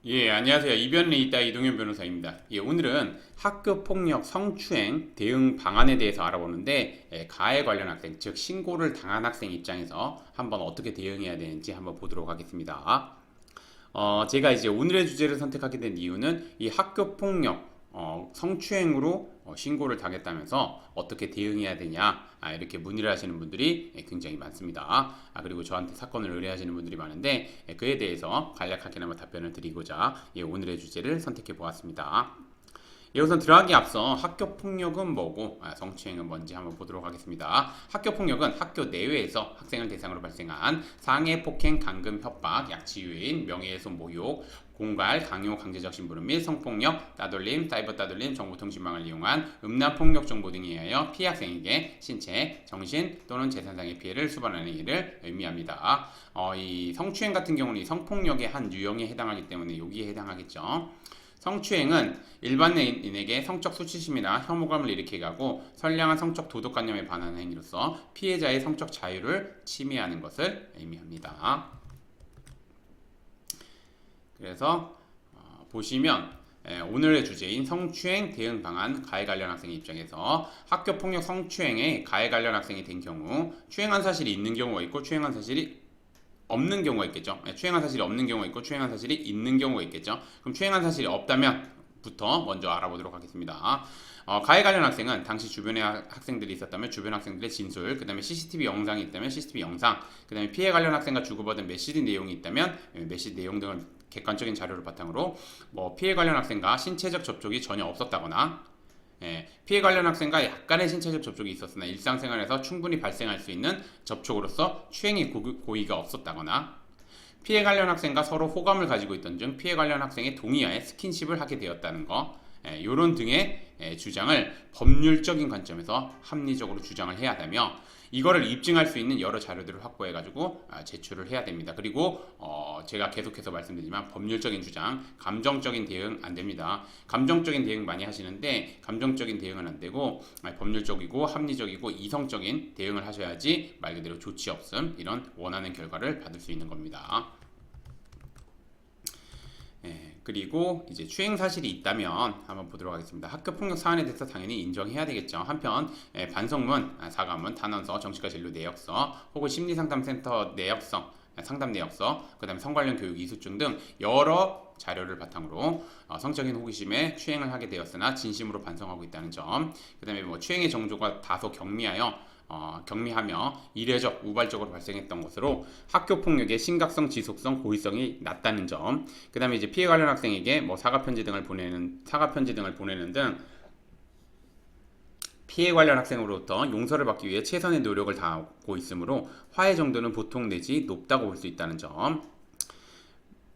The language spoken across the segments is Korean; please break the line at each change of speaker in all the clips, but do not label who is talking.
예, 안녕하세요. 이변리 있다 이동현 변호사입니다. 예, 오늘은 학교 폭력 성추행 대응 방안에 대해서 알아보는데, 가해 관련 학생, 즉 신고를 당한 학생 입장에서 한번 어떻게 대응해야 되는지 한번 보도록 하겠습니다. 제가 이제 오늘의 주제를 선택하게 된 이유는 이 학교 폭력, 성추행으로 신고를 당했다면서 어떻게 대응해야 되냐, 이렇게 문의를 하시는 분들이 굉장히 많습니다. 그리고 저한테 사건을 의뢰하시는 분들이 많은데, 그에 대해서 간략하게나마 답변을 드리고자 오늘의 주제를 선택해 보았습니다. 우선 들어가기 앞서 학교 폭력은 뭐고 성추행은 뭔지 한번 보도록 하겠습니다. 학교 폭력은 학교 내외에서 학생을 대상으로 발생한 상해, 폭행, 감금, 협박, 약취유인, 명예훼손, 모욕, 공갈, 강요, 강제적 심부름 및 성폭력, 따돌림, 사이버 따돌림, 정보통신망을 이용한 음란 폭력 정보 등에 의하여 피해 학생에게 신체, 정신 또는 재산상의 피해를 수반하는 일을 의미합니다. 이 성추행 같은 경우는 이 성폭력의 한 유형에 해당하기 때문에 여기에 해당하겠죠. 성추행은 일반인에게 성적 수치심이나 혐오감을 일으키게 하고 선량한 성적 도덕관념에 반하는 행위로서 피해자의 성적 자유를 침해하는 것을 의미합니다. 그래서 보시면 오늘의 주제인 성추행 대응 방안 가해 관련 학생의 입장에서 학교 폭력 성추행에 가해 관련 학생이 된 경우 추행한 사실이 있는 경우가 있고 추행한 사실이 없는 경우가 있겠죠. 추행한 사실이 없는 경우가 있고 추행한 사실이 있는 경우가 있겠죠. 그럼 추행한 사실이 없다면부터 먼저 알아보도록 하겠습니다. 가해 관련 학생은 당시 주변에 학생들이 있었다면 주변 학생들의 진술, 그 다음에 CCTV 영상이 있다면 CCTV 영상, 그 다음에 피해 관련 학생과 주고받은 메시지 내용이 있다면 메시지 내용 등을 객관적인 자료를 바탕으로 피해 관련 학생과 신체적 접촉이 전혀 없었다거나 피해 관련 학생과 약간의 신체적 접촉이 있었으나 일상생활에서 충분히 발생할 수 있는 접촉으로서 추행의 고의가 없었다거나 피해 관련 학생과 서로 호감을 가지고 있던 중 피해 관련 학생의 동의하에 스킨십을 하게 되었다는 것, 이런 등의 주장을 법률적인 관점에서 합리적으로 주장을 해야 되며 이거를 입증할 수 있는 여러 자료들을 확보해가지고 제출을 해야 됩니다. 그리고 제가 계속해서 말씀드리지만 법률적인 주장, 감정적인 대응 안 됩니다. 감정적인 대응 많이 하시는데 감정적인 대응은 안 되고 법률적이고 합리적이고 이성적인 대응을 하셔야지 말 그대로 조치 없음 이런 원하는 결과를 받을 수 있는 겁니다. 그리고 이제 추행 사실이 있다면 한번 보도록 하겠습니다. 학교 폭력 사안에 대해서 당연히 인정해야 되겠죠. 한편 반성문, 사과문, 탄원서, 정신과 진료 내역서 혹은 심리상담센터 내역서, 상담 내역서, 그 다음에 성관련 교육 이수증 등 여러 자료를 바탕으로 성적인 호기심에 추행을 하게 되었으나 진심으로 반성하고 있다는 점, 그 다음에 추행의 정도가 다소 경미하며 이례적 우발적으로 발생했던 것으로 학교 폭력의 심각성, 지속성, 고의성이 낮다는 점, 그 다음에 이제 피해 관련 학생에게 사과 편지 등을 보내는 등 피해 관련 학생으로부터 용서를 받기 위해 최선의 노력을 다하고 있으므로 화해 정도는 보통 내지 높다고 볼 수 있다는 점.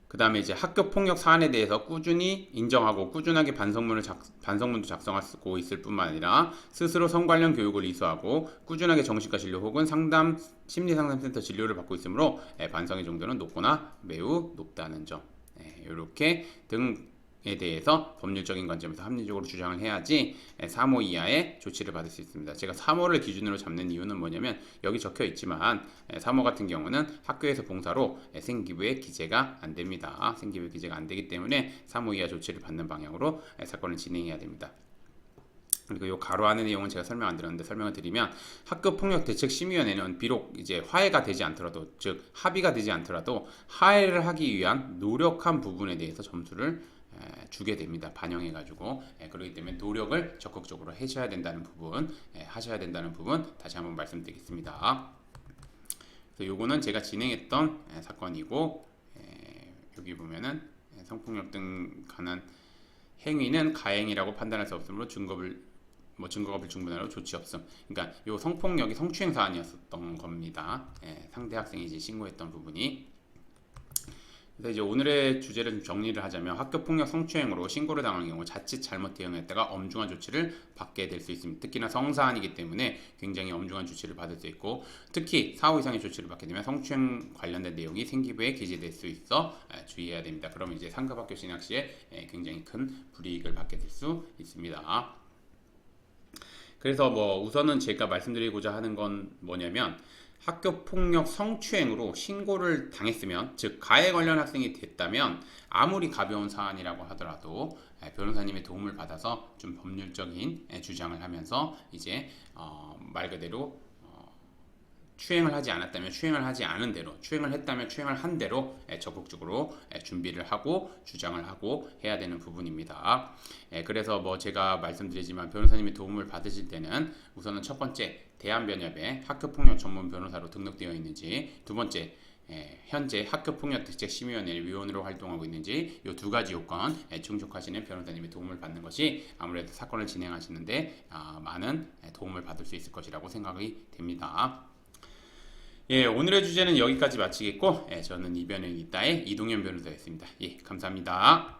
그 다음에 이제 학교 폭력 사안에 대해서 꾸준히 인정하고 꾸준하게 반성문도 작성하고 있을 뿐만 아니라 스스로 성 관련 교육을 이수하고 꾸준하게 정신과 진료 혹은 심리상담센터 진료를 받고 있으므로 반성의 정도는 높거나 매우 높다는 점. 이렇게 등에 대해서 법률적인 관점에서 합리적으로 주장을 해야지 3호 이하의 조치를 받을 수 있습니다. 제가 3호를 기준으로 잡는 이유는 뭐냐면 여기 적혀 있지만 3호 같은 경우는 학교에서 봉사로 생기부에 기재가 안 됩니다. 생기부에 기재가 안 되기 때문에 3호 이하 조치를 받는 방향으로 사건을 진행해야 됩니다. 그리고 이 가로 안의 내용은 제가 설명 안 드렸는데 설명을 드리면 학교폭력대책심의위원회는 비록 이제 화해가 되지 않더라도 즉 합의가 되지 않더라도 화해를 하기 위한 노력한 부분에 대해서 점수를 주게 됩니다. 반영해가지고 그렇기 때문에 노력을 적극적으로 하셔야 된다는 부분 다시 한번 말씀드리겠습니다. 그래서 요거는 제가 진행했던 사건이고 여기 보면은 성폭력 등 관한 행위는 가행이라고 판단할 수 없으므로 증거가 불충분하로 조치 없음. 그러니까 요 성폭력이 성추행 사안이었던 겁니다. 상대 학생이 이제 신고했던 부분이. 그래서 이제 오늘의 주제를 좀 정리를 하자면 학교 폭력 성추행으로 신고를 당한 경우 자칫 잘못 대응했다가 엄중한 조치를 받게 될 수 있습니다. 특히나 성사안이기 때문에 굉장히 엄중한 조치를 받을 수 있고 특히 4호 이상의 조치를 받게 되면 성추행 관련된 내용이 생기부에 기재될 수 있어 주의해야 됩니다. 그러면 이제 상급학교 진학 시에 굉장히 큰 불이익을 받게 될 수 있습니다. 그래서 우선은 제가 말씀드리고자 하는 건 뭐냐면 학교 폭력 성추행으로 신고를 당했으면, 즉 가해 관련 학생이 됐다면 아무리 가벼운 사안이라고 하더라도 변호사님의 도움을 받아서 좀 법률적인 주장을 하면서 이제 말 그대로 추행을 하지 않았다면 추행을 하지 않은 대로, 추행을 했다면 추행을 한 대로 적극적으로 준비를 하고 주장을 하고 해야 되는 부분입니다. 그래서 뭐 제가 말씀드리지만 변호사님의 도움을 받으실 때는 우선은 첫 번째 대한변협에 학교폭력 전문 변호사로 등록되어 있는지, 두 번째 현재 학교폭력대책심의위원회 위원으로 활동하고 있는지, 이 두 가지 요건 충족하시는 변호사님의 도움을 받는 것이 아무래도 사건을 진행하시는데 많은 도움을 받을 수 있을 것이라고 생각이 됩니다. 예, 오늘의 주제는 여기까지 마치겠고, 저는 이변행 이따의 이동현 변호사였습니다. 예, 감사합니다.